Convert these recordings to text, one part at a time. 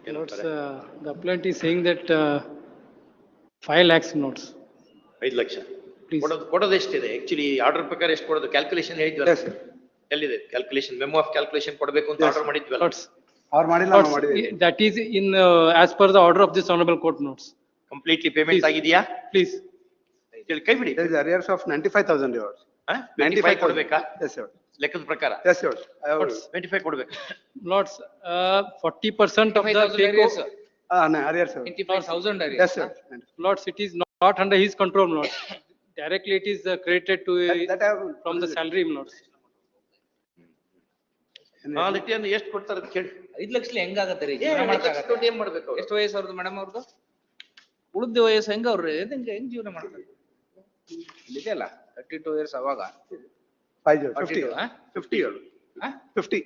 Notes, the appellant is saying that 5 lakhs notes. 5 lakh Please. ಕೊಡೋದು ಎಷ್ಟಿದೆ actually order ಪ್ರಕಾರ ಎಷ್ಟು ಕೊಡೋದು ಕ್ಯಾಲ್ಕುಲೇಷನ್ ಹೇಳಿದ್ವಲ್ಲ Yes, sir. ಎಲ್ಲಿದೆ ಕ್ಯಾಲ್ಕುಲೇಷನ್ ಮೆಮೋ ಆಫ್ ಕ್ಯಾಲ್ಕುಲೇಷನ್ ಕೊಡಬೇಕು ಅಂತ ಆರ್ಡರ್ ಮಾಡಿದ್ವಲ್ಲ Notes. ಅವ್ರು ಮಾಡಿಲ್ಲ, ನಾವು ಮಾಡಿದ್ವಿ. That is in as per the order of this honorable court notes. Completely payment Please. ಆಗಿದೆಯಾ Please. ಹೇಳಿ ಕೈ ಬಿಡಿ There is arrears of 95,000 euros. 95 ಕೊಡ್ಬೇಕಾ Yes, sir. ಲೆಕ್ಕದ ಪ್ರಕಾರ Yes, sir. I have, 25 ಕೊಡ್ಬೇಕು Notes, 40% of the 25,000 arrears, sir. arrears, sir. 25,000 arrears. Yes, sir. Lots, it is not under his control, Lots. Directly it is credited to That I have from the salary, Lots. ಲಿಟಿಯನ್ನು ಎಷ್ಟು ಕೊಡ್ತಾರೆ ಅಂತ ಕೇಳಿ 5 ಲಕ್ಷ ಹೆಂಗಾಗತ್ತೆ ರೀ? ಏನ್ ಜೀವನ ಮಾಡಕ್ಕಾಗತ್ತೆ? ದುಡ್ಡು ಏನ್ ಮಾಡ್ಬೇಕು ಅವ್ರು? ಎಷ್ಟು ವಯಸ್ಸು ಅವ್ರದ್ದು ಮೇಡಮ್ ಅವ್ರದ್ದು? ಉಳಿದ ವಯಸ್ಸು ಹೆಂಗ ಅವ್ರು ಹೆಂಗ್ ಜೀವನ ಮಾಡ್ತಾರೆ? ಇದೆಯಲ್ಲ 32 years ಅವಾಗ 50, 50, 42, 50 euros. ಹಾ? 50.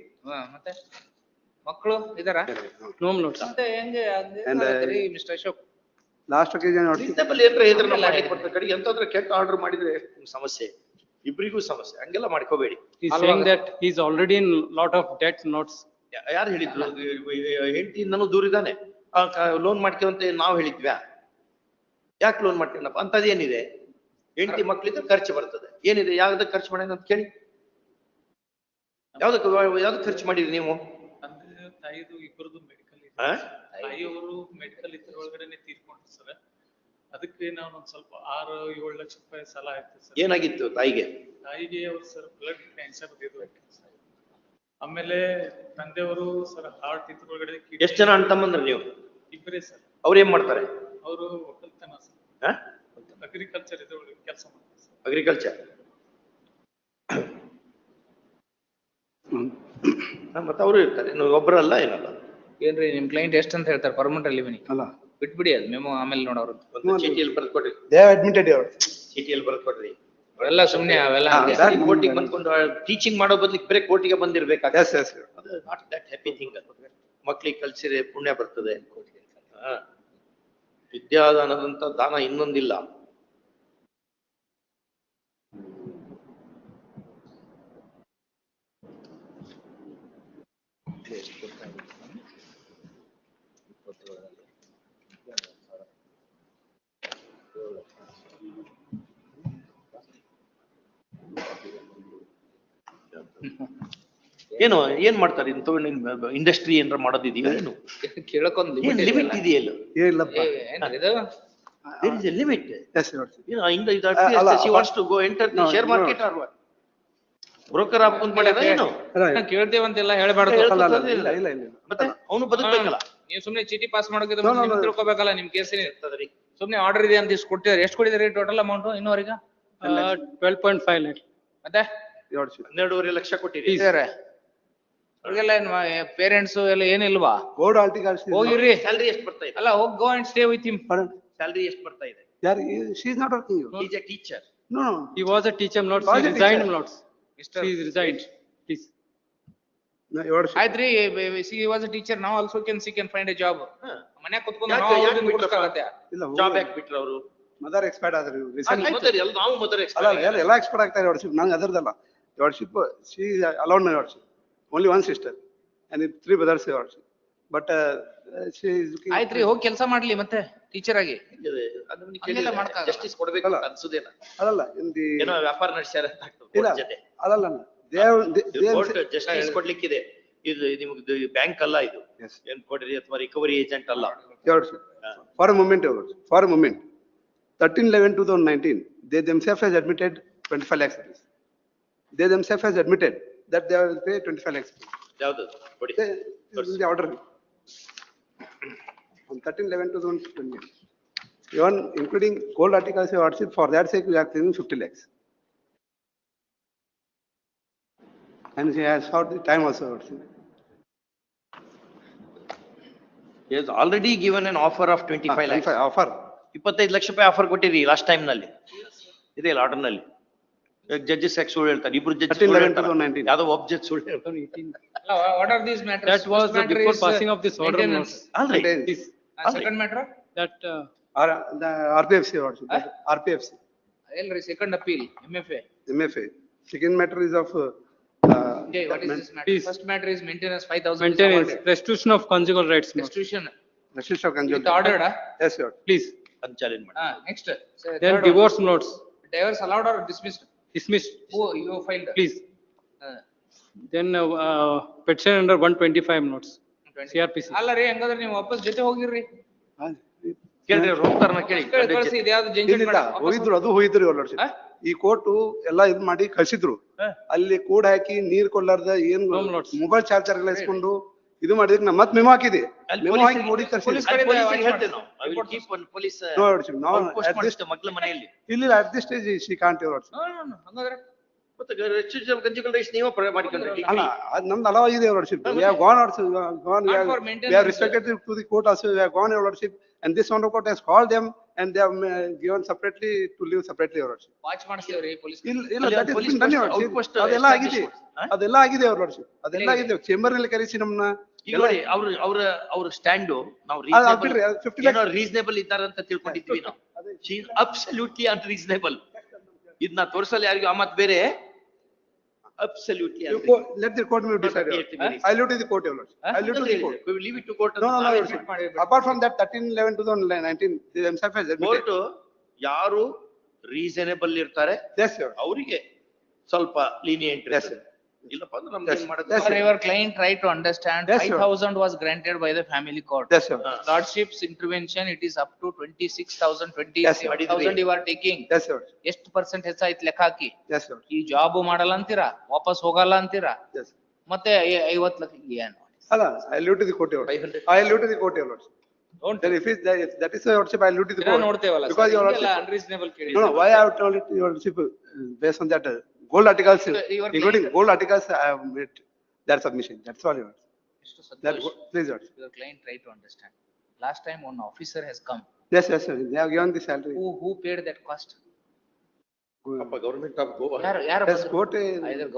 ಮತ್ತೆ ಮಕ್ಕಳು ಇದಾರ? No, Lots. ಮತ್ತೆ ಹೆಂಗೆ And, ರೀ mister Ashok? Last occasion, what? Reasonable ಏನ್ರ ಇದ್ರನ್ನ ಮಾಡ್ಲಿಕ್ಕೆ ಬರ್ತದೆ ಕಡೆಗೆ ಎಂತಾದ್ರೂ ಕೆಟ್ಟ ಆರ್ಡರ್ ಮಾಡಿದ್ರೆ ಸಮಸ್ಯೆ ಇಬ್ರಿಗೂ ಸಮಸ್ಯೆ ಹಂಗೆಲ್ಲ ಮಾಡ್ಕೋಬೇಡಿ He's saying that he's already in lot of debt, Lots. ಯಾರು ಹೇಳಿದ್ರು ಹೆಂಡತಿಯಿಂದನೂ ದೂರ ಇದ್ದಾನೆ ಲೋನ್ ಮಾಡ್ಕೊಂತ ನಾವು ಹೇಳಿದ್ವ್ಯಾ ಯಾಕೆ ಲೋನ್ ಮಾಡ್ತೀನಪ್ಪ ಅಂತದೇನಿದೆ ಹೆಂಡತಿ ಮಕ್ಳಿದ್ರೆ ಖರ್ಚು ಬರ್ತದೆ ಏನಿದೆ ಯಾವ್ದಕ್ಕೆ ಖರ್ಚು ಮಾಡಿ ಅಂತ ಕೇಳಿ ಯಾವ್ದಕ್ಕೆ ಖರ್ಚು ಮಾಡಿದ್ರಿ ನೀವು ತಂದೆ ತಾಯಿದು ಇಬ್ಬರದು ಮೆಡಿಕಲ್ ಇದೆ. ಆ? ತಾಯಿಯವರು ಮೆಡಿಕಲ್ ಇದ್ರೊಳಗಡೆನೆ ತೀರ್ಕೊಂಡ್ರು ಸರ್. ಅದಕ್ಕೆ ನಾವು ಒಂದ್ ಸ್ವಲ್ಪ 6-7 ಲಕ್ಷ ರೂಪಾಯಿ ಸಾಲ ಆಯ್ತು ಸರ್. ಏನಾಗಿತ್ತು ತಾಯಿಗೆ ತಾಯಿಗೆ ಅವ್ರು ಸರ್ ಬ್ಲಡ್ ಕ್ಯಾನ್ಸರ್ ಇದು ಆಮೇಲೆ ತಂದೆಯವರು ಸರ್ ಹಾರ್ಟ್ ಇದ್ರೊಳಗಡೆ ಎಷ್ಟ್ ಜನ ಅಣ್ಣ ತಮ್ಮಂದ್ರ ನೀವು ಇಬ್ಬರೇ ಸರ್. ಅವ್ರು ಏನ್ ಮಾಡ್ತಾರೆ ಅವರು ಒಕ್ಕಲ್ತನ ಸರ್, ಅಗ್ರಿಕಲ್ಚರ್ ಇದ್ರೊಳಗೆ ಕೆಲಸ ಮಾಡ್ತಾರೆ ಸರ್. ಅಗ್ರಿಕಲ್ಚರ್ ಮತ್ತೆ ಅವರು ಇರ್ತಾರೆ ನೀವು ಒಬ್ಬರಲ್ಲ ಏನಲ್ಲ ಏನ್ರಿ ನಿಮ್ ಕ್ಲೈಂಟ್ ಎಷ್ಟ್ ಅಂತ ಹೇಳ್ತಾರೆ ಪರ್ಮನೆಂಟ್ ಲಿವಿಂಗ್? ಅಲ್ಲ. ಬಿಟ್ಬಿಡಿ ಅದು ಮೆಮೋ ಆಮೇಲೆ ನೋಡೋರು. ಒಂದು ಚೀಟಿಯಲ್ಲಿ ಬರ್ದು ಕೊಡ್ರಿ They have admitted euros. ಚೀಟಿಯಲ್ಲಿ ಬರ್ದು ಕೊಡ್ರಿ ಅವೆಲ್ಲ ಸುಮ್ನೆ ಅವೆಲ್ಲ ಹಂಗೆ. ಕೋರ್ಟಿಗೆ ಬಂದ್ಕೊಂಡು ಟೀಚಿಂಗ್ ಮಾಡೋ ಬದ್ಲಿಗೆ ಬೇರೆ ಕೋರ್ಟಿಗೆ ಬಂದಿರ್ಬೇಕಾಗ Yes, yes, sir. ಅದು ನಾಟ್ ದಟ್ ಹ್ಯಾಪಿ ಥಿಂಗ್ ಮಕ್ಳಿಗೆ ಕಲ್ಸಿದ್ರೆ ಪುಣ್ಯ ಬರ್ತದೆ ಹಾ. ವಿದ್ಯಾದಾನದಂತ ದಾನ ಇನ್ನೊಂದಿಲ್ಲ ಏನು ಏನ್ ಮಾಡ್ತಾರೆ ಇಂಡಸ್ಟ್ರಿ ಏನಾರ ಮಾಡೋದಿದೆಯಾ ಏನು ಕೇಳಕ್ಕೊಂದ್ ಏನ್ ಲಿಮಿಟ್ ಇದೆಯಲ್ಲ ಇಲ್ಲಪ್ಪ. ಏನ್ರಿ ಇದು? there is a limit Yes, sir. you she wants to go enter the share market or what broker ಆಗ್ಕೊಂಡ್ ಮಾಡ್ಯಾರ ಏನು ಅಲ್ಲ, ಕೇಳ್ತೇವಂತೆಲ್ಲ ಹೇಳ್ಬಾರ್ದು. ಅಲ್ಲ, ಅಲ್ಲ, ಇಲ್ಲ, ಇಲ್ಲ, ಇಲ್ಲ. ಮತ್ತೆ ಅವನು ಬದುಕ್ಬೇಕಲ್ಲ ನೀವು ಸುಮ್ನೆ ಚೀಟಿ ಪಾಸ್ ಮಾಡೋಕೆ No, no, no. ತಿಳ್ಕೊಬೇಕಲ್ಲ ನಿಮ್ ಕೇಸಿನ. ಇರ್ತದ್ರಿ. ಸುಮ್ನೆ ಆರ್ಡರ್ ಇದೆ ಅಂತ ಇಷ್ಟು ಕೊಟ್ಟಿದ್ದಾರೆ. ಎಷ್ಟು ಕೊಟ್ಟಿದ್ದಾರೆ ಟೋಟಲ್ ಅಮೌಂಟ್ ಇನ್ನೂವರೆಗ? 12.5 lakh. ಮತ್ತೆ Euros. 12.5 ಲಕ್ಷ ಕೊಟ್ಟಿರಿ ಅವ್ರಿಗೆಲ್ಲ ಪೇರೆಂಟ್ಸ್ ಎಲ್ಲ ಏನಿಲ್ವಾ? Board articles. ಹೋಗಿರ್ರಿ. ಸ್ಯಾಲರಿ ಎಷ್ಟು ಬರ್ತಾ ಇದೆ ಅಲ್ಲ ಹೋಗ್ go and stay with him. Pardon? Salary ಎಷ್ಟು ಬರ್ತಾ ಇದೆ She is not working. Is A teacher No, no. He was a teacher, Lots. Was He a resigned, teacher. Lots. He is resigned. Please. No, Euros. ಆಯ್ತ್ರಿ, C was a teacher, ನಾವ್ also can find A job. ಮನ್ಯಾಗ ಕುತ್ಕೊಂಡು ಯಾಕೆ- ನಾವು ಯಾಕೆ ಅವ್ರನ್ನ ಬಿಟ್ರಪ್ಪ? ಹುಡುಕ್ಬೇಕಾಗತ್ತೆ. ಇಲ್ಲ, job ಯಾಕೆ ಬಿಟ್ರು ಅವರು ಮದರ್ ಎಕ್ಸ್ಪೈರ್ಡ್ ಆದ್ರು recently. ನಾವು ಮದರ್ ಅಲ್ಲ, ಎಲ್ಲ ಎಕ್ಸ್ಪೈರ್ಡ್ ಆಗ್ತಾರೆ Euros. ನಂಗೆ ಅದರದಲ್ಲ Euros. She is alone Euros. Only one sister and 3 brothers Euros. But she is looking. ಆಯ್ತ್ರಿ, ಹೋಗಿ ಕೆಲಸ ಮಾಡ್ಲಿ ಮತ್ತೆ ಟೀಚರ್ ಆಗಿ. ಹಂಗೆಲ್ಲ ಮಾಡ್ಕಾಗಲ್ಲ. ಜಸ್ಟಿಸ್ ಕೊಡ್ಬೇಕು ಅಲ್ಲ. ಅನ್ಸುದೇನ ಅದಲ್ಲ in the ಏನೋ ವ್ಯಾಪಾರ ನಡೆಸ್ಯಾರ ಅಂತ ಆಗ್ತದೆ ಇಲ್ಲ, court ಜೊತೆ ಅದಲ್ಲ they have ಕೋರ್ಟ್ ಜಸ್ಟಿಸ್ ಕೊಡ್ಲಿಕ್ಕಿದೆ ಇದು ನಿಮ್ಗೆ ಬ್ಯಾಂಕ್ ಅಲ್ಲ ಇದು Yes. ಏನ್ ಕೊಡ್ರಿ ಅಥವಾ ರಿಕವರಿ ಏಜೆಂಟ್ ಅಲ್ಲ Euros. For a moment Euros. For a moment 13/11/2019 they themselves has admitted 25 lakhs rupees. They themselves has admitted that they will pay 25 lakhs rupees. ಯಾವ್ದು ಕೊಡಿ They is in the order on 13/11/2020. Even including gold articles of worship, for that sake we are claiming 50 lakhs. And she has sought the time also worship. He has already given an offer of 25 lakhs Offer. 25 lakh ರೂಪಾಯಿ offer ಕೊಟ್ಟಿರಿ last time ನಲ್ಲಿ ಇದೆ ಇಲ್ಲ order ನಲ್ಲಿ judges ಯಾಕೆ ಸುಳ್ಳು ಹೇಳ್ತಾರೆ ಇಬ್ರು ಜಡ್ಜ್ 13/11/2019. ಯಾವ್ದೋ ಒಬ್ಬ ಜಡ್ಜ್ ಸುಳ್ಳು ಹೇಳ್ತಾರೆ 18. What are these matters? That was before passing of this order, Lots. ಅಲ್ರಿ This, second matter that Or the RPFC worship. RPFC. ಎಲ್ರಿ second appeal MFA. MFA. Second matter is of Jay, what is this matter? Please. First matter is maintenance 5,000 is Maintenance, awarded. restitution of conjugal rights, my lord. Restitution, Restitution of conjugal. it ordered, Yes, your lordship. Please. ಅದ್ challenge ಮಾಡಿ. Next. So, Then third one. divorce, my lords. Divorce allowed or dismissed? Dismissed, Who you filed? please. Uh, Then petition under 125, my lords. 20. CRPC. ಅಲ್ಲ ರೀ ಹಂಗಾದ್ರೆ ನೀವು ವಾಪಸ್ ಜೊತೆ ಹೋಗಿರ್ರಿ. ಕೇಳ್ರಿ ಅವ್ರು ಹೋಗ್ತಾರನ ಕೇಳಿ. ಕಳ್ಸಿ ಇದ್ಯಾವ್ದು ಜಂಜಟ್ ಇಲ್ಲ, ಬೇಡ. ವಾಪಸ್ ಹೋಗಿದ್ರು, ಅದು ಹೋಗಿದ್ರು your lordship. ಹಾ? ಈ ಕೋರ್ಟು ಎಲ್ಲ ಇದ್ ಮಾಡಿ ಕಳ್ಸಿದ್ರು. ಅಲ್ಲಿ ಕೂಡ ಹಾಕಿ ನೀರ್ ಕೊಲ್ಲಾರ್ದ ಏನ್ No, my lords. Mobile charger ಎಲ್ಲ ಇಸ್ಕೊಂಡು ಇದು ಮಾಡಿದ್ರೆ ನಾ ಮತ್ ಮೆಮೋ ಹಾಕಿದೆ. ಅಲ್ಲಿ ಮೆಮೋ ಹಾಕಿ ನೋಡಿ ಪೊಲೀಸ್ ಕಳ್ಸಿದ್ರು. ಕಡೆ ಪೊಲೀಸರಿಗೆ ಹೇಳ್ತೇವೆ ನಾವು. I will keep on police, No, your lordship. Now post at this, ಮಾಡಿಸ್ತೆ ಮಕ್ಳ ಮನೆಯಲ್ಲಿ. ಇಲ್ಲ at this stage she can't your lordship. No, ಹಂಗಾದ್ರೆ ಮತ್ತೆ restitution of conjugal rights ನೀವೇ ಮಾಡಿಕೊಂಡ್ರಿ. ಅಲ್ಲ ಅದ್ ನಮ್ದು ಅಲೋ ಆಗಿದೆ your lordship. We have gone also, gone, Not for we have maintenance. respected to the court also, we have gone your lordship. And this honorable court has called them and they have given separately to live separately your lordship. Watch ಮಾಡಿಸ್ತೀವ್ರಿ police. ಇಲ್ಲ ಅಲ್ಲಿ that is police been done your post, lordship. outpost ಅದೆಲ್ಲ ಆಗಿದೆ, establishment. ಅದೆಲ್ಲ ಆಗಿದೆ your lordship. ಅದೆಲ್ಲ ಆಗಿದೆ, chamber ನಲ್ಲಿ ಕರೆಸಿ ನಮ್ನ ಈಗ ನೋಡಿ ಅವ್ರ ಸ್ಟ್ಯಾಂಡ್ ನಾವು ಅದು ಹಾಕ್ಬಿಡ್ರಿ, ಅದು 50 lakhs. ರೀಸನೇಬಲ್ ಇದ್ದಾರಂತ ತಿಳ್ಕೊಂಡಿದ್ವಿ ನಾವು. She is absolutely unreasonable. ಇದನ್ನ ತೋರ್ಸಲ್ಲ ಯಾರಿಗೂ, ಆ ಮತ್ ಬೇರೆ absolutely let the court will decide. your lordship. I leave to the court your lordship. I leave to the court. Leave it to court. No, your lordship. Apart from that 13/11/2019 they themselves has admitted. Court ಯಾರು reasonable ಇರ್ತಾರೆ Yes sir. ಅವರಿಗೆ ಸ್ವಲ್ಪ lenient Yes sir. ಇಲ್ಲಪ್ಪ ಅಂದ್ರೆ ನಮ್ಗೆ ಏನ್ ಮಾಡೋದು? Yes, For sir. your client try to understand, Yes, sir. 5,000 was granted by the family court. Yes sir. Lordship's intervention, it is up to 26,000, Yes, sir. 27,000 you are taking. Yes sir. ಎಷ್ಟು percent ಹೆಚ್ಚಾಯ್ತು ಲೆಕ್ಕ ಹಾಕಿ. Yes sir. ಈ job ಮಾಡಲ್ಲ ಅಂತೀರಾ, ವಾಪಸ್ ಹೋಗಲ್ಲ ಅಂತೀರಾ, Yes. ಮತ್ತೆ 50 ಲಕ್ಷ ಏನು? ಅಲ್ಲ, I leave to the court your lordship. 500. I leave to the court your lordship. Don't Then if that is your lordship, I leave to the ದಿನ court. ನೋಡ್ತೇವಲ್ಲ Because your ಹಿಂಗೆಲ್ಲ lordship. unreasonable ಕೇಳಿ. No, why I have told it to your lordship, based on that gold articles, Your including client- gold articles, I have made their submission. That's all your lordship. ಎಷ್ಟು That, ಸಂತೋಷ. please your lordship. Your client try to understand. Last time one officer has come. Yes, yes sir. They have given the salary. Who paid that cost? ಅಪ್ಪ government of Goa. ಯಾರು Yes, court. either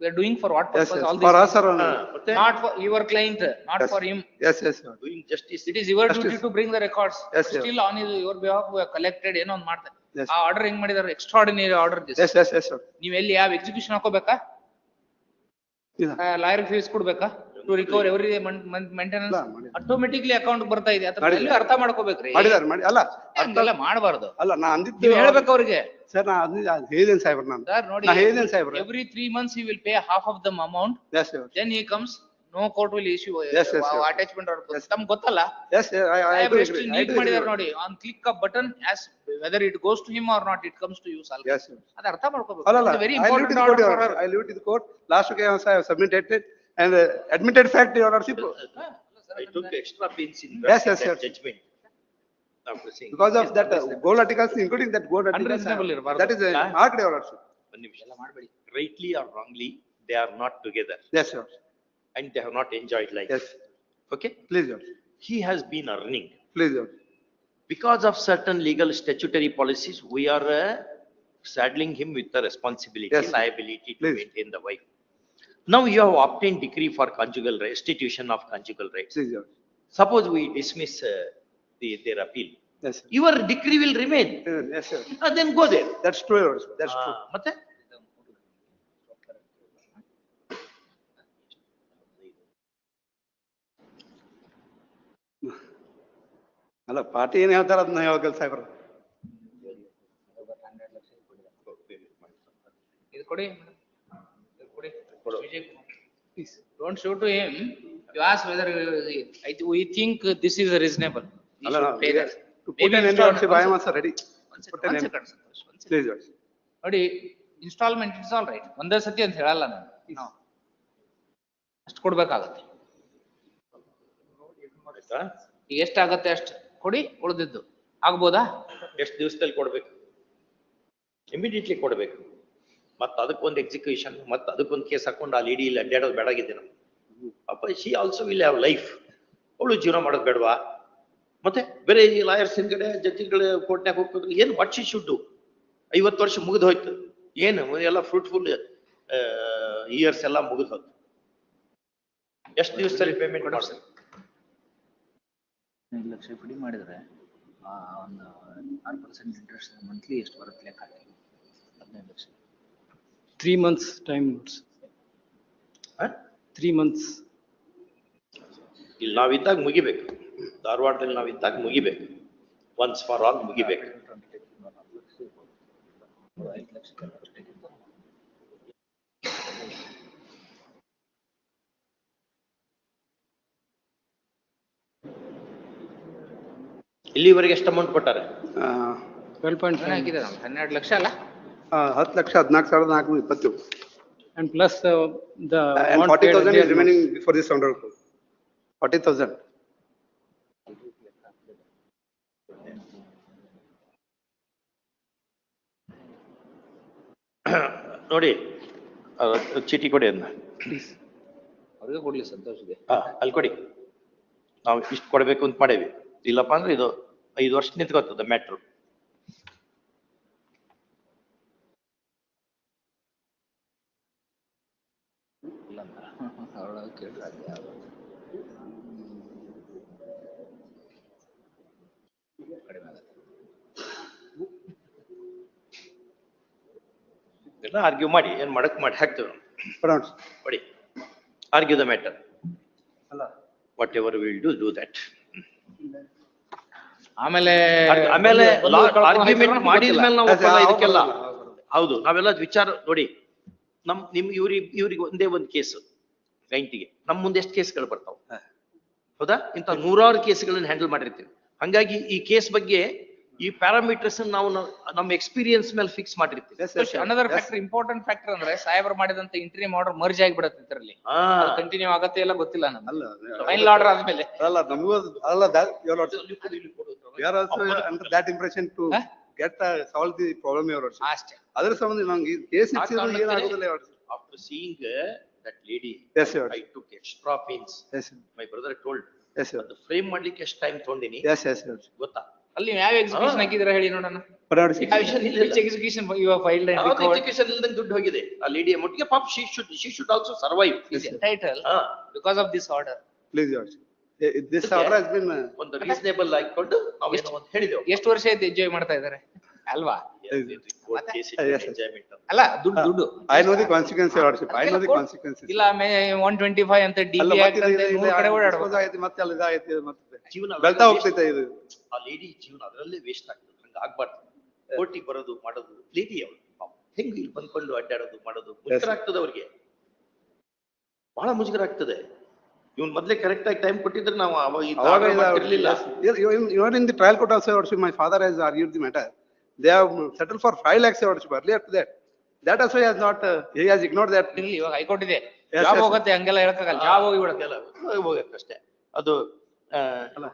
we are doing for what Yes, purpose yes. all For this? us or only. ಮತ್ತೆ Not for your client, not Yes. for him. Yes, yes sir. Doing justice. It is your Justice. duty to bring the records. Yes, sir. Still on your behalf we have collected ಏನೋ ಒಂದು ಮಾಡ್ತಾರೆ. Yes. ಆ order ಹೆಂಗ್ ಮಾಡಿದಾರೆ? Extraordinary order this. Yes, yes, yes sir. ನೀವ್ ಎಲ್ಲಿ ಯಾವ execution ಹಾಕೋಬೇಕಾ? ಇಲ್ಲ. ಲಾಯರ್ ಫೀಸ್ ಕೊಡ್ಬೇಕಾ? ಟು ರಿಕವರ್ ಎವ್ರಿ ಮೇಂಟೆನೆನ್ಸ್ ಇಲ್ಲ, ಮಾಡಿಲ್ಲ. ಆಟೋಮೆಟಿಕ್ಲಿ ಅಕೌಂಟ್ ಬರ್ತಾ ಇದೆ. ಅಥವಾ ಮಾಡಿಲ್ಲ. ಎಲ್ಲೂ ಅರ್ಥ ಮಾಡ್ಕೋಬೇಕ್ರಿ. ಮಾಡಿದಾರೆ, ಮಾಡಿ ಅಲ್ಲ ಹಂಗೆಲ್ಲ ಮಾಡಬಾರ್ದು. ಅಲ್ಲ ನಾ ಅಂದಿದ್ದು ನೀವ್ ಹೇಳ್ಬೇಕು ಅವ್ರಿಗೆ. ಸರ್, ನಾ ಹೇಳಿದ್ದೇನೆ ಸಾಹೇಬ್ರ ನಾನು. ಸರ್ ನೋಡಿ, ನಾ ಹೇಳಿದ್ದೇನೆ ಸಾಹೇಬ್ರ. every 3 months he will pay half of the amount. Yes sir. Then he comes, no court will issue Yes, yes, sir. attachment or Yes. ತಮ್ಗೆ ಗೊತ್ತಲ್ಲ? Yes sir, I do ಎಷ್ಟು agree. I ನೀಟ್ do ಮಾಡಿದಾರೆ agree. ನೋಡಿ, on click of button, as whether it goes to him or not, it comes to you salary. Yes sir. ಅದು ಅರ್ಥ ಮಾಡ್ಕೋಬೇಕು. ಅಲ್ಲ, It's a very I leave to important the court, order your for her. lordship. I leave to the court. Last week also I have submitted it and admitted fact, your lordship. I took extra pains in Yes, yes, that sir. judgment. After saying. Because of that gold articles, including that gold articles. Unreasonable ಇರ್ಬಾರ್ದು. That is marked, your lordship. ಒಂದು ನಿಮಿಷ. Rightly or wrongly, they are not together Yes sir. and they have not enjoyed life. Yes. Okay? Please, your lordship. He has been earning. Please, your lordship. Because of certain legal statutory policies, we are saddling him with the responsibility, Yes, sir. liability to Please. maintain the wife. Now you have obtained decree for conjugal restitution of conjugal rights. Please, your lordship. Suppose we dismiss their appeal. Yes sir. Your decree will remain. Yes sir. Then go there. That's true, your lordship. That's true. ಮತ್ತೆ? ಅಲ್ಲ, party ಏನ್ ಹೇಳ್ತಾರ ಅದನ್ನ ಹೇಳ್ಬೇಕಲ್ಲ ಸಾಹೇಬ್ರ. ಇದು ಕೊಡಿ. ಇದು ಕೊಡಿ. Vijay Kumar. Please, don't show to him. You ask whether we think this is reasonable. We ಅಲ್ಲ, should pay that. to put Maybe an end, your installment. lordship, I am also ready. One Put second, an one end. second, Santosh, one second. Please, your lordship. ನೋಡಿ, instalment it's all right. ಒಂದೇ ಸತಿ ಅಂತ ಹೇಳಲ್ಲ ನಾನು. ನಾವು ಅಷ್ಟು ಕೊಡ್ಬೇಕಾಗತ್ತೆ. ಆಯ್ತಾ? ಈಗ ಎಷ್ಟಾಗತ್ತೆ ಅಷ್ಟು ಕೊಡಿ, ಉಳಿದಿದ್ದು ಆಗ್ಬೋದಾ? ಎಷ್ಟು ದಿವಸದಲ್ಲಿ ಕೊಡ್ಬೇಕು? ಇಮಿಡಿಯೇಟ್ಲಿ ಕೊಡ್ಬೇಕು. ಮತ್ತ ಅದಕ್ಕೊಂದು ಎಕ್ಸಿಕ್ಯೂಷನ್, ಮತ್ತ ಅದಕ್ಕೊಂದು ಕೇಸ್ ಹಾಕೊಂಡು ಆ ಲೇಡಿ ಇಲ್ಲಿ ಅಡ್ಡಾಡೋದು ಬೇಡಾಗಿದೆ ನಾವು. ಅಪ್ಪ, she also will have life. ಅವಳು ಜೀವನ ಮಾಡೋದು ಬೇಡವಾ? ಮತ್ತೆ ಬೇರೆ ಈ ಲಾಯರ್ಸ್ ಹಿಂದ್ಗಡೆ ಜಡ್ಜಿಗಳು ಕೋರ್ಟ್ನಾಗ ಹೋಗ್ಬೇಕು. ಏನು ವಾಟ್ ಶಿ ಶುಡ್ ಡು? 50 ವರ್ಷ ಮುಗಿದು ಹೋಯ್ತು. ಏನು ಎಲ್ಲ ಫ್ರೂಟ್ಫುಲ್ ಇಯರ್ಸ್ ಎಲ್ಲ ಮುಗಿದು ಹೋಯ್ತು. ಎಷ್ಟು ದಿವಸದಲ್ಲಿ ಪೇಮೆಂಟ್ ಮಾಡ್ಬೇಕು? 5 ಲಕ್ಷ ಪಡಿ ಮಾಡಿದ್ರೆ ಒಂದು 6% ಇಂಟ್ರೆಸ್ಟ್ ಮಂತ್ಲಿ ಎಷ್ಟು ಬರುತ್ತೆ ಲೆಕ್ಕ ಹಾಕಿ. 15 lakh. 3 months time notes. 3 months. ಇಲ್ಲಿ ನಾವಿದ್ದಾಗ ಮುಗಿಬೇಕು, ಧಾರವಾಡದಲ್ಲಿ ನಾವಿದ್ದಾಗ ಮುಗಿಬೇಕು, ಒನ್ಸ್ ಫಾರ್ ಆಲ್ ಮುಗಿಬೇಕು. ಇಲ್ಲಿವರೆಗೆ ಎಷ್ಟು ಅಮೌಂಟ್ ಕೊಟ್ಟಾರೆ? 12.5 ಹಾಕಿದ್ದಾರೆ 12 ಲಕ್ಷ ಅಲ್ಲ? 10,14,420. and plus the And amount paid 40,000 is earlier. remaining for this round. 40,000. ನೋಡಿ ಚೀಟಿ ಕೊಡಿ ಅದನ್ನ. ಅವ್ರಿಗೆ ಕೊಡ್ಲಿ ಸಂತೋಷಿದೆ. ಅಲ್ಲಿ ಕೊಡಿ. ನಾವು ಇಷ್ಟು ಕೊಡ್ಬೇಕು ಅಂತ ಮಾಡೇವಿ, ಇಲ್ಲಪ್ಪ ಅಂದ್ರೆ ಇದು 5 ವರ್ಷ ನಿಂತ್ಕೋತದ ಮ್ಯಾಟ್ರು. ಎಲ್ಲ ಆರ್ಗ್ಯೂ ಮಾಡಿ ಏನ್ ಮಾಡಕ್ ಮಾಡಿ ಹಾಕ್ತೇವೆ Pronounce. ಕೊಡಿ. Argue the matter. Allah. What ever will do that. ಆಮೇಲೆ ಆರ್ಗ್ಯುಮೆಂಟ್ ಮಾಡಿದ್ಮೇಲೆ ನಾವು ಒಪ್ಪಲ್ಲ ಇದಕ್ಕೆಲ್ಲ. ಹೌದು, ನಾವೆಲ್ಲ ವಿಚಾರ ನೋಡಿ. ನಿಮ್ಗೆ ಇವ್ರಿಗೆ ಒಂದೇ ಒಂದು ಕೇಸು ಕ್ಲೈಂಟಿಗೆ, ನಮ್ ಮುಂದೆ ಎಷ್ಟು ಕೇಸ್ಗಳು ಬರ್ತಾವ ಹೌದಾ? ಇಂಥ 100 ಕೇಸ್ಗಳನ್ನ ಹ್ಯಾಂಡಲ್ ಮಾಡಿರ್ತೀವಿ. ಹಂಗಾಗಿ ಈ ಕೇಸ್ ಬಗ್ಗೆ ಈ ಪ್ಯಾರಾಮೀಟರ್ಸ್ ನಾವು ನಮ್ಮ ಎಕ್ಸ್ಪೀರಿಯನ್ಸ್ ಮೇಲೆ ಫಿಕ್ಸ್ ಮಾಡಿರ್ತೀವಿ. ಅನದರ್ ಫ್ಯಾಕ್ಟರ್, ಇಂಪಾರ್ಟೆಂಟ್ ಫ್ಯಾಕ್ಟರ್ ಅಂದ್ರೆ ಸಾಹೇಬರ್ ಮಾಡಿದಂತ ಇಂಟ್ರಿಮ್ ಆರ್ಡರ್ ಮರ್ಜ್ ಆಗಿಬಿಡತ್ತೆ ಇದರಲ್ಲಿ. ಕಂಟಿನ್ಯೂ ಆಗತ್ತೆ ಇಲ್ಲ ಗೊತ್ತಿಲ್ಲ ನಮ್ಗೆ. ಫೈನಲ್ ಆರ್ಡರ್ ಆದ್ಮೇಲೆ ಅಲ್ಲ ನಮಗೂ ಅಲ್ಲ that you are also under that impression to get solve the problem your worship. ಅಷ್ಟೇ. ಅದರ ಸಂಬಂಧ ನಂಗೆ ಈ case ಇಚ್ಚಿದ್ರು ಏನಾಗುದಿಲ್ಲ your worship. After seeing that lady, Yes your I took extra pains. Yes. My brother told. Yes sir. ಅದು frame ಮಾಡ್ಲಿಕ್ಕೆ ಎಷ್ಟು time ತಗೊಂಡಿನಿ Yes your ಗೊತ್ತಾ? ಅಲ್ಲಿ ಯಾವ ಎಕ್ಸಿಕ್ಯೂಷನ್ ಹಾಕಿದ್ರ ಹೇಳಿ ನೋಡೋಣ. Pronounce. Execution you failed and recovered education ಇಲ್ದಂಗೆ ದುಡ್ಡು ಹೋಗಿದೆ ಆ ಲೇಡಿ ಅಮೌಂಟ್ಗೆ. ಪಾಪ she should also survive. Title because of this order. Please your worship. This order has been ಒಂದು ರೀಸನೇಬಲ್ ಆಗಿಕೊಂಡು ನಾವು ಏನೋ ಒಂದು ಹೇಳಿದೆವು. ಎಷ್ಟು ವರ್ಷ ಆಯ್ತು ಎಂಜಾಯ್ ಮಾಡ್ತಾ ಇದಾರೆ ಅಲ್ವಾ? ಎಂಜಾಯ್ಮೆಂಟ್ ಅಲ್ಲ ದುಡ್ಡು I know the consequences your worship. I know the consequences. ಇಲ್ಲ 125 ಅಂತ ಅಲ್ಲ, ಡಿಬಿ ಮತ್ತೆ ಆಗ್ತದೆ, ಇದು 100 ಕಡೆ ಓಡಾಡಬೇಕು. dispose ಆಗೈತಿ, ಮತ್ತೆ ಅಲ್ಲಿ ಇದಾಗೈತಿ, ಮತ್ತೆ ಜೀವನ ಬೆಳ್ತಾ ಹೋಗ್ತೈತೆ ಇದು. ಆ ಲೇಡಿ ಜೀವನ ಅದರಲ್ಲೇ ವೇಸ್ಟ್ ಆಗ್ತದೆ. ಹಂಗ ಆಗ್ಬಾರ್ದು. ಕೋರ್ಟಿಗೆ ಬರೋದು ಮಾಡೋದು ಲೇಡಿ ಅವಳು ಹೆಂಗ್ ಇಲ್ಲಿ ಬಂದ್ಕೊಂಡು ಅಡ್ಡಾಡೋದು ಮಾಡೋದು ಮುಜುಗರ ಆಗ್ತದೆ ಅವ್ರಿಗೆ, ಬಹಳ ಮುಜುಗರ ಆಗ್ತದೆ. ಇವ್ನು ಮೊದ್ಲೇ ಕರೆಕ್ಟ್ ಆಗಿ ಟೈಮ್ ಕೊಟ್ಟಿದ್ರೆ ನಾವು ಇರ್ಲಿಲ್ಲ. Even in the trial court also your worship, my father has argued the matter. They have settled for 5 lakhs your worship earlier to that. That also he has not, he has ignored that. ಇಲ್ಲಿ ಇವಾಗ high court ಇದೆ, Yes, job yes. ಹೋಗುತ್ತೆ, ಹಂಗೆಲ್ಲ ಹೇಳಕ್ಕಾಗಲ್ಲ, job ಹೋಗಿ ಬಿಡುತ್ತೆ. ಹೋಗಕ್ಕಷ್ಟೇ ಅದು.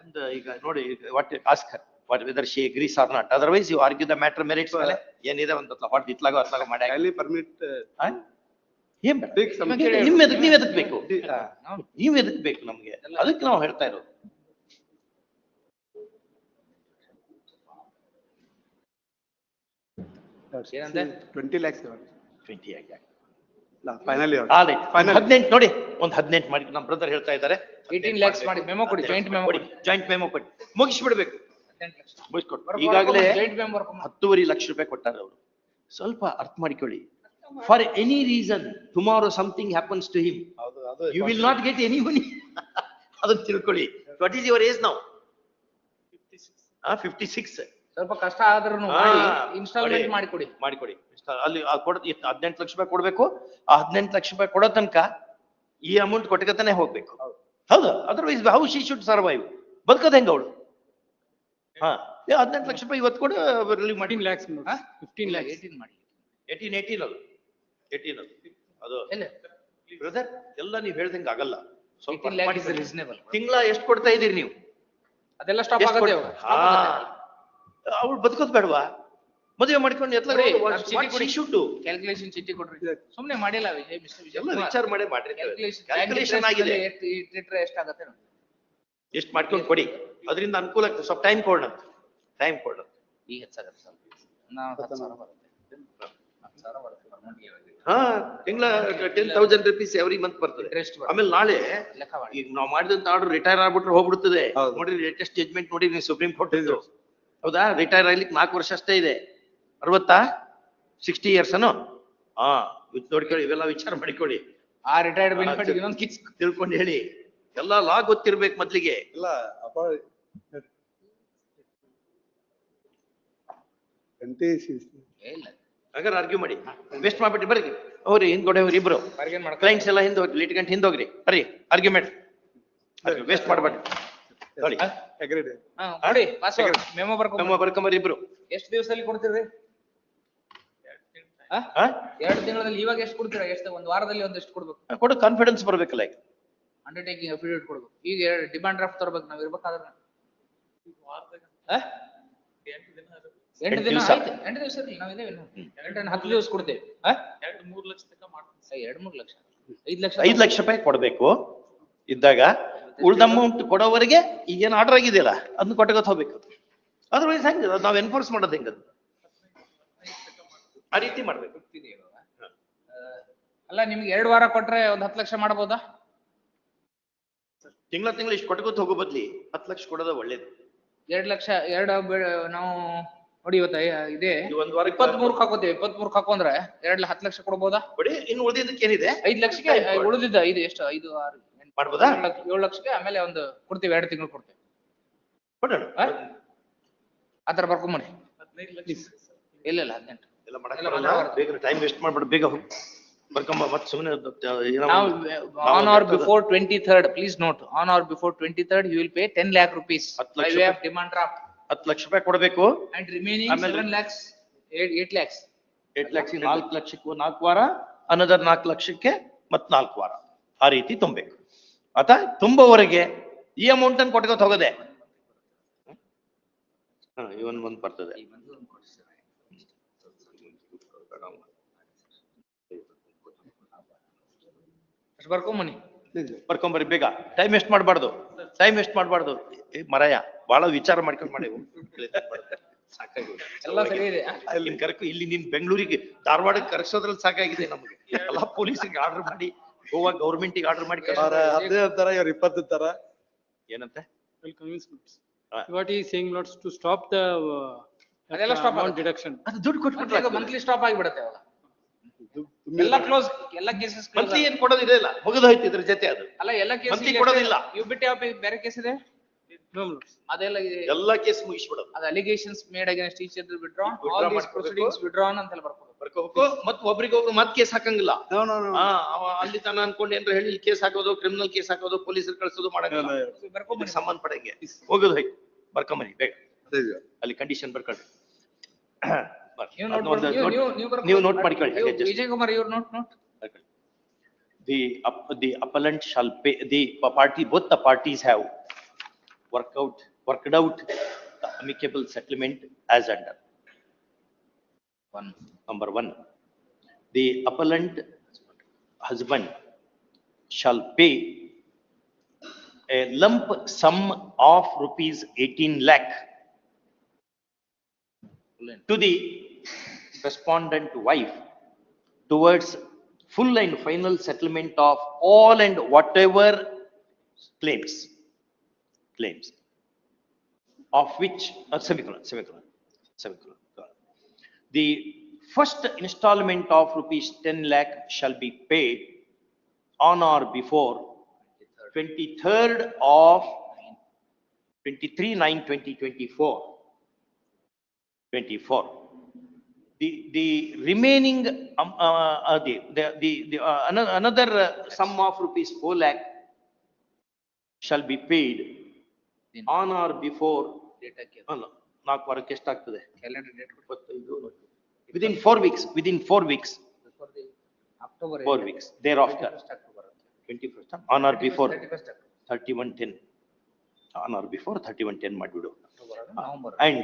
ಒಂದು ಈಗ ನೋಡಿ what ask her what whether she agrees or not, otherwise you argue the matter merits ಮೇಲೆ ಏನಿದೆ ಒಂದು ವಾಟ್ ಇತ್ಲಾಗೋ ಅತ್ಲಾಗೋ ಮಾಡಿ Kindly permit ಏನ್ ಬೇಡ. take some. ನೀವ್ ಎದಕ್ ಬೇಕು, ನೀವ್ ಎದಕ್ ಬೇಕು ನಮ್ಗೆ, ಅದಕ್ಕೆ ನಾವು ಹೇಳ್ತಾ ಇರೋದು. ಏನಂತೆ? 20 lakhs your worship. 20 ಆಗಿ Finally your ಆಲೈಟ್ 18 ನೋಡಿ, ಒಂದು 18 ಮಾಡಿ ನಮ್ಮ ಬ್ರದರ್ ಹೇಳ್ತಾ ಇದ್ದಾರೆ. 18 lakhs ಮಾಡಿ ಮೆಮೊ ಕೊಡಿ, ಜಾಯಿಂಟ್ ಮೆಮೊ ಕೊಡಿ. ಜಾಯಿಂಟ್ ಮೆಮೊ ಕೊಡಿ, ಮುಗಿಸ್ಬಿಡ್ಬೇಕು. 18 ಲಕ್ಷ ಮುಗಿಸ್ಕೊಟ್ಟು ಈಗಾಗಲೇ ಜಾಯಿಂಟ್ ಮೆಂಬರ್ 10.5 ಲಕ್ಷ ರೂಪಾಯಿ ಕೊಟ್ಟಾರೆ ಅವರು. ಸ್ವಲ್ಪ ಅರ್ಥ ಮಾಡಿಕೊಳ್ಳಿ. For any reason tomorrow something happens to him, you will not get any money. ಅದನ್ನ ತಿಳ್ಕೊಳ್ಳಿ. What is your age now? 56. ಸ್ವಲ್ಪ ಕಷ್ಟ ಆದ್ರೂ ಮಾಡಿ ಇನ್ಸ್ಟಾಲ್ಮೆಂಟ್ ಮಾಡಿಕೊಡಿ. ಮಾಡಿಕೊಡಿ. ಅಲ್ಲಿ 18 ಲಕ್ಷ ರೂಪಾಯಿ ಕೊಡ್ಬೇಕು. ಆ 18 ಲಕ್ಷ ರೂಪಾಯಿ ಕೊಡೋ ತನಕ ಈ ಅಮೌಂಟ್ ಕೊಟ್ಟಕತಾನೆ ಹೋಗ್ಬೇಕು. ಹೌದಾ? Otherwise how she should survive? ಬದುಕೋದ್ ಹೆಂಗ ಅವಳು? 18 ಲಕ್ಷ ರೂಪಾಯಿ ಇವತ್ತು ಕೊಡು, ರಿಲೀವ್ ಮಾಡಿ. 15 lakhs. 15 lakhs. 18 ಮಾಡಿ. 18 ಅದು 18 ಅದು ಬ್ರದರ್ ಎಲ್ಲ ನೀವ್ ಹೇಳ್ದಂಗ ಆಗಲ್ಲ. ಸ್ವಲ್ಪ 18 lakh is reasonable. ತಿಂಗಳ ಎಷ್ಟು ಕೊಡ್ತಾ ಇದೀರಿ ನೀವು? ಅದೆಲ್ಲ ಸ್ಟಾಪ್ ಆಗುತ್ತೆ. ಅವ್ಳು ಬದುಕೋದ್ ಬೇಡವಾ? ಮದುವೆ ಮಾಡ್ಕೊಂಡು ಎತ್ಲ ಕ್ಯಾಲ್ಕುಲೇಷನ್ ಚೀಟಿ ಕೊಡ್ರಿ. ಸುಮ್ನೆ ಮಾಡಿಲ್ಲ ವಿಜಯ್, ಮಿಸ್ಟರ್ ವಿಜಯ್ ಎಲ್ಲ ವಿಚಾರ ಮಾಡಿ ಮಾಡ್ರಿ. ಕ್ಯಾಲ್ಕುಲೇಷನ್ ಆಗಿದೆ, ಎಷ್ಟಾಗತ್ತೆ ನೋಡಿ, ಎಷ್ಟು ಮಾಡ್ಕೊಂಡು ಕೊಡಿ. ಅದರಿಂದ ಅನುಕೂಲ ಆಗ್ತದೆ. ಸ್ವಲ್ಪ ಟೈಮ್ ಕೊಡೋಣ, ಟೈಮ್ ಕೊಡೋಣ. ಈಗ ಹೆಚ್ಚಾಗತ್ತೆ ಸ್ವಲ್ಪ. ನಾವು 10,000 ಬರುತ್ತೆ, 10,000 ಬರುತ್ತೆ ತಿಂಗಳ 10,000 rupees ಎವ್ರಿ ಮಂತ್ ಬರ್ತದೆ. ಆಮೇಲೆ ನಾಳೆ ಈಗ ನಾವು ಮಾಡಿದಂತ ಆರ್ಡರ್ ರಿಟೈರ್ ಆಗ್ಬಿಟ್ರೆ ಹೋಗ್ಬಿಡ್ತದೆ. ನೋಡ್ರಿ ಲೇಟೆಸ್ಟ್ ಜಡ್ಜ್ಮೆಂಟ್ ನೋಡಿ ನೀವು ಸುಪ್ರೀಂ ಕೋರ್ಟ್ ಇದ್ದು, ಹೌದಾ? ರಿಟೈರ್ ಆಗ್ಲಿಕ್ಕೆ 4 ವರ್ಷ ಅಷ್ಟೇ ಇದೆ. 60 years ಅನ್ನು ನೋಡ್ಕೊಳ್ಳಿ. ಇವೆಲ್ಲ ವಿಚಾರ ಮಾಡಿಕೊಳ್ಳಿ. ಆ ರಿಟೈರ್ಡ್ ಬೆನಿಫಿಟ್ ಇನ್ನೊಂದು ಕಿಸ್. ತಿಳ್ಕೊಂಡು ಹೇಳಿ, ಎಲ್ಲಾ ಲಾ ಗೊತ್ತಿರ್ಬೇಕು ಮೊದ್ಲಿಗೆ. ಇಲ್ಲ, 20 ಇಲ್ಲ ಹಾಗಾದ್ರೆ ಆರ್ಗ್ಯೂ ಮಾಡಿ, ವೇಸ್ಟ್ ಮಾಡ್ಬಿಟ್ಟು ಬರ್ರಿ ಹೋಗ್ರಿ, ಹಿಂದ್ಗಡೆ ಹೋಗ್ರಿ ಇಬ್ರು ಬಾರ್ಗೇನ್ ಮಾಡ್ಕೊ. ಕ್ಲೈಂಟ್ಸ್ ಎಲ್ಲ ಹಿಂದೆ ಹೋಗ್ರಿ, ಲಿಟಿಗಂಟ್ ಹಿಂದೆ ಹೋಗ್ರಿ, ಬರ್ರಿ ಆರ್ಗ್ಯುಮೆಂಟ್ ವೇಸ್ಟ್ ಮಾಡ್ಬೇಡಿ. ನೋಡಿ agreed. ಹಾ ಕೊಡಿ ಪಾಸ್ ಮೆಮೊ ನಮ್ಮ ಬರ್ಕೊಂಬರ್ರಿ ಇಬ್ರು. ಎಷ್ಟು ದಿವಸದಲ್ಲಿ ಕೊಡ್ತೀರಿ? ಹಾ 2 ತಿಂಗಳಲ್ಲಿ. ಇವಾಗ ಎಷ್ಟು ಕೊಡ್ತೀರಾ? ಎಷ್ಟು ಒಂದು ವಾರದಲ್ಲಿ ಒಂದೆಷ್ಟು ಕೊಡ್ಬೇಕು? ಕೊಡು, ಕಾನ್ಫಿಡೆನ್ಸ್ ಬರ್ಬೇಕಲ್ಲ. ಅಂಡರ್ಟೇಕಿಂಗ್ ಅಫಿಡವಿಟ್ ಕೊಡ್ಬೇಕು. ಈಗ ಡಿಮಾಂಡ್ ಡ್ರಾಫ್ಟ್ ತರ್ಬೇಕು ನಾವ್ ಇರ್ಬೇಕಾದ್ರೆ. ವಾರದಾಗ 8 ದಿನ ಇರುತ್ತೆ. 8 ದಿನ ದಿವ್ಸ. ಆಯ್ತು. 8 ದಿವಸ ಇರಲಿ, ನಾವ್ ಇದೇವೆ 10 ದಿವಸ ಕೊಡ್ತೇವೆ. 2-3 ಲಕ್ಷ ತನಕ ಮಾಡ್ತೀವಿ. 2-3 ಲಕ್ಷ 5 ಲಕ್ಷ 5 ಲಕ್ಷ ರೂಪಾಯಿ ಕೊಡ್ಬೇಕು ಇದ್ದಾಗ, ಉಳ್ದ ಅಮೌಂಟ್ ಕೊಡೋವರೆಗೆ ಈಗೇನು ಆರ್ಡರ್ ಆಗಿದೆಯಲ್ಲ ಅದನ್ನ ಕೊಟ್ಟಗೊತ್ತ ಹೋಗ್ಬೇಕು. ಅದರ್ವೈಸ್ ಹೆಂಗ ನಾವ್ ಎನ್ಫೋರ್ಸ್ ಮಾಡೋದು ಹೆಂಗದು? ಆ ರೀತಿ ಮಾಡ್ಬೇಕು. ಅಲ್ಲ ನಿಮ್ಗೆ 2 ವಾರ ಕೊಟ್ರೆ ಒಂದ್ 10 ಲಕ್ಷ ಮಾಡ್ಬೋದಾ? ತಿಂಗಳ ಇಷ್ಟು ಕೊಟ್ಟಗೊತ್ತ ಹೋಗೋ ಬದ್ಲಿ 10 ಲಕ್ಷ ಕೊಡೋದು ಒಳ್ಳೇದು. 2 ಲಕ್ಷ ನಾವು ನೋಡಿ ಇವತ್ತ ಇದೆ ಈ ಒಂದ್ ವಾರಕ್ಕೆ 23 ಹಾಕೋತೀವಿ. 23 ಹಾಕೊಂಡ್ರೆ 10 ಲಕ್ಷ ಕೊಡ್ಬೋದಾ? ಕೊಡಿ, ಇನ್ನು ಉಳಿದಿದ್ದಕ್ಕೆ ಏನಿದೆ 5 ಲಕ್ಷಕ್ಕೆ ಉಳಿದಿದ್ದ 5 ಎಷ್ಟು 5 6 ಮಾಡ್ಬೋದಾ? 7 ಲಕ್ಷಕ್ಕೆ ಆಮೇಲೆ ಒಂದು ಕೊಡ್ತೀವಿ, 2 ತಿಂಗಳು ಕೊಡ್ತೀವಿ. ಕೊಡೋಣ. ಆತರ ಬರ್ಕೊಂಬರಿ. 15 ಲಕ್ಷ ಇಲ್ಲ 18. ಎಲ್ಲ ಮಾಡಕ್ ಬರಲ್ಲ, ಬೇಗ ಟೈಮ್ ವೇಸ್ಟ್ ಮಾಡ್ಬಿಡು, ಬೇಗ ಹೋಗಿ ಬರ್ಕೊಂಬ. ಮತ್ತೆ ಸುಮ್ಮನೆ Now on or before 23rd, please note, on or before 23rd you will pay 10 lakh rupees 10 by lakh way of demand draft, 10 lakh ರೂಪಾಯಿ ಕೊಡಬೇಕು. and remaining ಆಮೇಲೆ 7 lakhs 8 lakhs 8 ಲಕ್ಷ 4 ಲಕ್ಷಕ್ಕೂ 4 ವಾರ, ಅನದರ್ 4 ಲಕ್ಷಕ್ಕೆ ಮತ್ 4 ವಾರ, ಆ ರೀತಿ ತುಂಬಬೇಕು. ಆತ ತುಂಬವರೆಗೆ ಈ ಅಮೌಂಟ್ ಅನ್ನು ಕೊಟ್ಕೋತ ಹೋಗದೆ. ಇವನ್ ಒಂದ್ ಬರ್ತದೆ. ಅಷ್ಟು ಬರ್ಕೊಂಬನಿ. ಬರ್ಕೊಂಬರ್ರಿ ಬೇಗ, ಟೈಮ್ ವೇಸ್ಟ್ ಮಾಡ್ಬಾರ್ದು, ಟೈಮ್ ವೇಸ್ಟ್ ಮಾಡ್ಬಾರ್ದು. ಮರಯ ಬಹಳ ವಿಚಾರ ಮಾಡ್ಕೊಂಡ್ ಮಾಡಿ ಸಾಕಾಗಿ ಎಲ್ಲ ಸರಿ ಇದೆ. ಇಲ್ಲಿ ಕರ್ಕೊ, ಇಲ್ಲಿ ನೀನ್ ಬೆಂಗಳೂರಿಗೆ ಧಾರವಾಡಕ್ಕೆ ಕರ್ಸೋದ್ರಲ್ಲಿ ಸಾಕಾಗಿದೆ ನಮಗೆ. ಎಲ್ಲಾ ಪೊಲೀಸರಿಗೆ ಆರ್ಡರ್ ಮಾಡಿ, ಗೋವಾ ಗೌರ್ಮೆಂಟಿಗೆ ಆರ್ಡರ್ ಮಾಡಿ ಅವ್ರ 15 ತರ, ಇವ್ರ 20 ತರ. ಏನಂತೆ? Will convince me. Ah. What he is saying not to stop the ಅದೆಲ್ಲ stop amount ಆಗುತ್ತೆ. deduction. ಅದು ದುಡ್ಡು ಕೊಟ್ಬಿಟ್ರೆ ಮಂತ್ಲಿ ಸ್ಟಾಪ್ ಆಗಿಬಿಡುತ್ತೆ ಅವಾಗ. ಎಲ್ಲ ಕ್ಲೋಸ್, ಎಲ್ಲ ಕೇಸಸ್ ಮಂತ್ಲಿ ಏನ್ ಕೊಡೋದಿದೆ ಇಲ್ಲ, ಮುಗಿದೋಯ್ತು ಇದ್ರ ಜೊತೆ. ಅದು ಅಲ್ಲ ಎಲ್ಲ ಕೇಸ್ monthly ಕೊಡೋದಿಲ್ಲ. ಇವ್ ಬಿಟ್ಟು ಯಾವ ಬೇರೆ ಕೇಸ್ ಇದೆ? No, no. ಅದೆಲ್ಲ ಎಲ್ಲಾ ಕೇಸ್ ಮುಗಿಸ್ಬಿಡೋದು. ಅದು allegations made against each other withdrawn, Withdraw all these ಮಾಡ್ಕೋಬೇಕು. ಪ್ರೊಸೀಡಿಂಗ್ಸ್ ವಿಡ್ರಾನ್ ಅಂತ ಬರ್ಕೋಬೇಕು. ಬರ್ಕೋಬೇಕು. ಮತ್ ಒಬ್ರಿಗೊಬ್ರು ಮತ್ ಕೇಸ್ ಹಾಕಂಗಿಲ್ಲ. No, no, no. ಅವ ಅಲ್ಲಿ ತನ ಅನ್ಕೊಂಡು ಏನ್ರ ಹೇಳಿ ಕೇಸ್ ಹಾಕೋದು, ಕ್ರಿಮಿನಲ್ ಕೇಸ್ ಹಾಕೋದು, ಪೊಲೀಸರು ಕಳ್ಸೋದು ಮಾಡಂಗಿಲ್ಲ. ಬರ್ಕೊಂಬನಿ. ಇದಕ್ಕೆ ಸಂಬಂಧಪಟ್ಟಂಗೆ ಹೋಗೋದು ಹೋಯ್ತು, ಬರ್ಕೊಂಬನಿ ಬೇಗ. ಅದೇ ಇದು. ಅಲ್ಲಿ ಕಂಡೀಷನ್ ಬರ್ಕೊಳ್ಳಿ. ನೀವು ನೋಟ್ ಮಾಡಿ, ನೀವು ನೋಟ್ ಮಾಡ್ಕೊಳ್ಳಿ. ವಿಜಯ್ ಕುಮಾರ್ ಇವ್ರು note The appellant shall pay, both the parties have worked out the amicable settlement as under. Number 1, the appellant husband shall pay a lump sum of rupees 18 lakh to the respondent wife towards full and final settlement of all and whatever claims of which semicolon. The first installment of rupees 10 lakh shall be paid on or before 23rd of 23/9/2024. The remaining another sum of rupees 4 lakh shall be paid on or before 4 ವಾರಕ್ಕೆ ಎಷ್ಟಾಗ್ತದೆ? Calendar date within 4 weeks, October 4 weeks thereafter, 21st on or before 31/10, on or before 31/10 ಮಾಡಿಬಿಡು. November And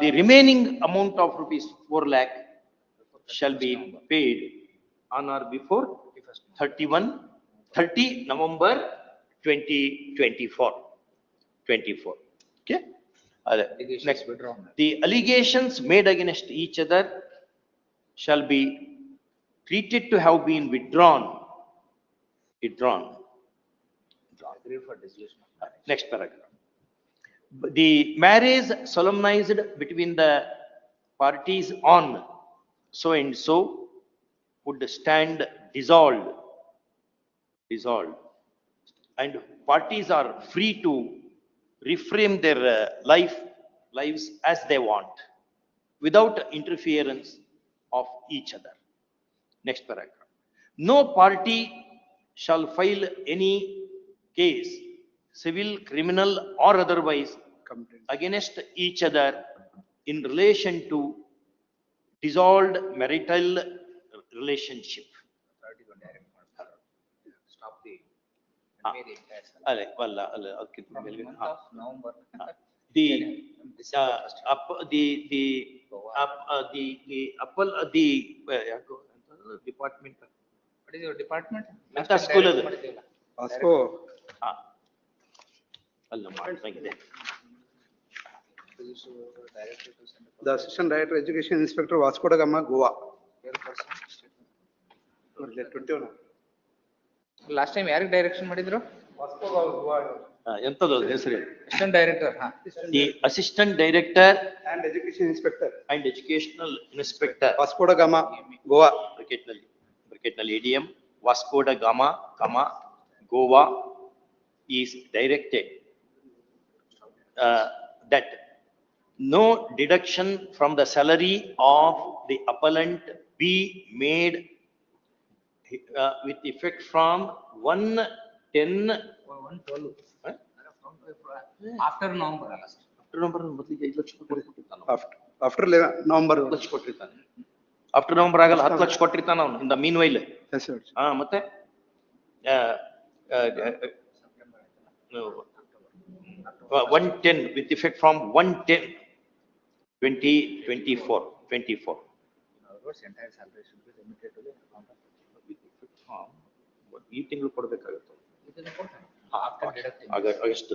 the remaining amount of rupees 4 lakh shall be paid on or before 30 November 2024. Okay. Next, the allegations made against each other shall be treated to have been withdrawn. Next paragraph. The marriage solemnized between the parties on so and so would stand dissolved, and parties are free to reframe their lives as they want, without interference of each other. Next paragraph. No party shall file any case, civil, criminal, or otherwise, against each other in relation to dissolved marital relationship. Stop the. Ah. convey the entire salary. ಅಲ್ಲ, ಅದಕ್ಕಿಂತ ಮೇಲೆ, Month ಹಾ. of November. The, December first. Department. What is your department? ಎಂತ school ಅದು? ಮಾಡಿದ್ದೀವಲ್ಲ. Vasco, ಅಲ್ಲ ಮಾಡ್ತಾಗಿದೆ. Director to send a the Assistant Director Education Inspector Vasco da Gama, Goa. person. 21. Last time ಯಾರಿಗೆ direction ಮಾಡಿದ್ರು? Vasco da Goa. ಎಂತದು ಹೆಸರು? Assistant director. The assistant director And Education Inspector, and educational inspector, Vasco da Gama, Goa. ಬ್ರಿಕೆಟ್ನಲ್ಲಿ ADM Vasco da Gama, Goa is directed that no deduction from the salary of the appellant be made with effect from 1/10. 112. After November ಅಲ್ಲ sir. November ಮೊದಲಿಗೆ 5 ಲಕ್ಷ ಕೊಟ್ಟಿರ್ತಾನೆ. After November. 10 lakh ಕೊಟ್ಟಿರ್ತಾನೆ. After November ಆಗಲ್ಲ, 10 ಲಕ್ಷ ಕೊಟ್ಟಿರ್ತಾನ ಅವನು. In the mean while. Yes, sir. ಮತ್ತೆ 110 with effect from 1/10/2024. Otherwise, entire salary should be limited to the account of. ಈ ತಿಂಗಳು ಕೊಡ್ಬೇಕಾಗುತ್ತೆ. ಇದನ್ನ ಕೊಡ್ತಾನೆ. After deducting. ಆಗಸ್ಟ್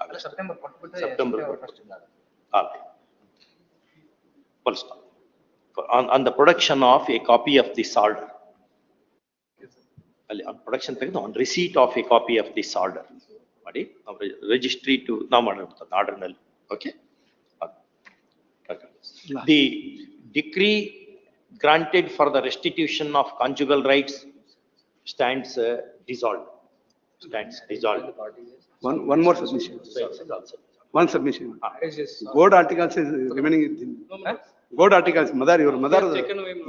ಅಲ್ಲ, ಸೆಪ್ಟೆಂಬರ್ ಕೊಟ್ಬಿಟ್ಟು ಸೆಪ್ಟೆಂಬರ್ first ಇಂದ. full stop. On the production of a copy of this order. ಅಲ್ಲಿ on production ತೆಗೆದು on receipt of a copy of this order ಮಾಡಿ registry to ನಾವು ಮಾಡಿರ್ತಾರೆ ಆರ್ಡರ್ ನಲ್ಲಿ. Okay. The decree granted for the restitution of conjugal rights stands dissolved. One more submission. One submission. Gold articles is remaining. Gold articles, mother, your mother,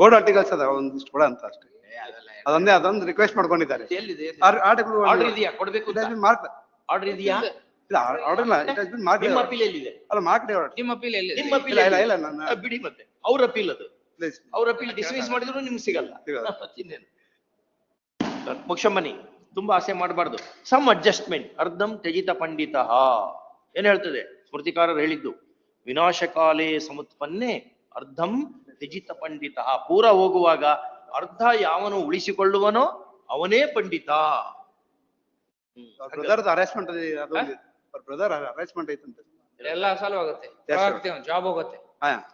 gold articles ಅದ ಒಂದಿಷ್ಟು ಕೊಡ ಅಂತ ಅಷ್ಟೇ. ಅದೊಂದು request ಮಾಡ್ಕೊಂಡಿದ್ದಾರೆ. ಎಲ್ಲಿದೆ? ಆರ್ಟಿಕಲ್ ಆರ್ಡರ್ ಇದೆಯಾ? ಕೊಡಬೇಕು ಅಂತ ಮಾರ್ಕ್. ಆರ್ಡರ್ ಇದೆಯಾ? ಆರ್ಡರ್ ಇಲ್ಲ, ಇಟ್ ಹಸ್ ಬೀನ್ ಮಾರ್ಕ್. ನಿಮ್ಮ ಅಪೀಲ್ ಎಲ್ಲಿದೆ? ಅಲ್ಲ ಮಾರ್ಕ್ ಡೇ ಆರ್ಡರ್. ನಿಮ್ಮ ಅಪೀಲ್ ಎಲ್ಲಿದೆ? ನಿಮ್ಮ ಅಪೀಲ್ ಇಲ್ಲ ನನ್ನ ಬಿಡಿ, ಮತ್ತೆ ಅವ್ರ ಅಪೀಲ್ ಅದು. ಪ್ಲೀಸ್ ಅವ್ರ ಅಪೀಲ್ ಡಿಸ್ಮಿಸ್ ಮಾಡಿದ್ರು ನಿಮ್ಗೆ ಸಿಗಲ್ಲ. ಸಿಗಲ್ಲ. ಇನ್ನೇನು? ಮುಖ್ಯಮನಿ ತುಂಬಾ ಆಸೆ ಮಾಡಬಾರ್ದು. ಸಮ್ ಅಡ್ಜಸ್ಟ್ಮೆಂಟ್ ಅರ್ಧಂ ತ್ಯಜಿತ ಪಂಡಿತ ಏನ್ ಹೇಳ್ತದೆ ಸ್ಮೃತಿಕಾರರು ಹೇಳಿದ್ದು? ವಿನಾಶಕಾಲೇ ಸಮುತ್ಪನ್ನೆ ಅರ್ಧಂ ತ್ಯಜಿತ ಪಂಡಿತ. ಪೂರ ಹೋಗುವಾಗ ಅರ್ಧ ಯಾವನು ಉಳಿಸಿಕೊಳ್ಳುವನೋ ಅವನೇ ಪಂಡಿತ. ಬ್ರದರ್ ಅರೇಂಜ್ಮೆಂಟ್ ಬ್ರದರ್ ಅರೇಂಜ್ಮೆಂಟ್ ಐತಂತೆ. ಎಲ್ಲ ಸಾಲ್ವ್ ಆಗುತ್ತೆ. ಜಾಬ್ ಹೋಗುತ್ತೆ.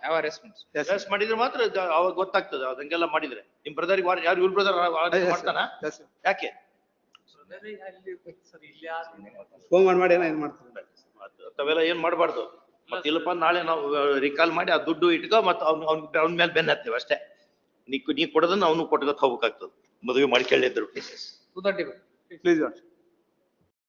ಯಾವ ರೆಸ್ಪಾನ್ಸ್ ರೆಸ್ಟ್ ಮಾಡಿದ್ರೆ ಮಾತ್ರ ಅವಾಗ ಗೊತ್ತಾಗ್ತದೆ. ಅದಂಗೆಲ್ಲ ಮಾಡಿದ್ರೆ ನಿಮ್ ಬ್ರದರ್ ಯಾರು ಇವ್ರ ಬ್ರದರ್ ಮಾಡ್ತಾನ? ಯಾಕೆ ಫೋನ್ ಮಾಡಿ ಏನೋ ಏನ್ ಮಾಡ್ತಾರೆ ಅವೆಲ್ಲ ಏನ್ ಮಾಡಬಾರ್ದು. ಮತ್ತೆ ಇಲ್ಲಪ್ಪ ನಾಳೆ ನಾವು ರಿಕಾಲ್ ಮಾಡಿ ಆ ದುಡ್ಡು ಇಟ್ಕೋ ಮತ್ತೆ ಅವ್ನ ಮೇಲೆ ಬೆನ್ನ ಹತ್ತೇವೆ ಅಷ್ಟೇ. ನೀ ಕೊಡೋದನ್ನ ಅವನು ಕೊಟ್ಕೊತ ಹೋಗ್ಬೇಕಾಗ್ತದೆ. ಮದುವೆ ಮಾಡ್ಕೊಳ್ಳಿದ್ರು. ಟು 30. ಪ್ಲೀಸ್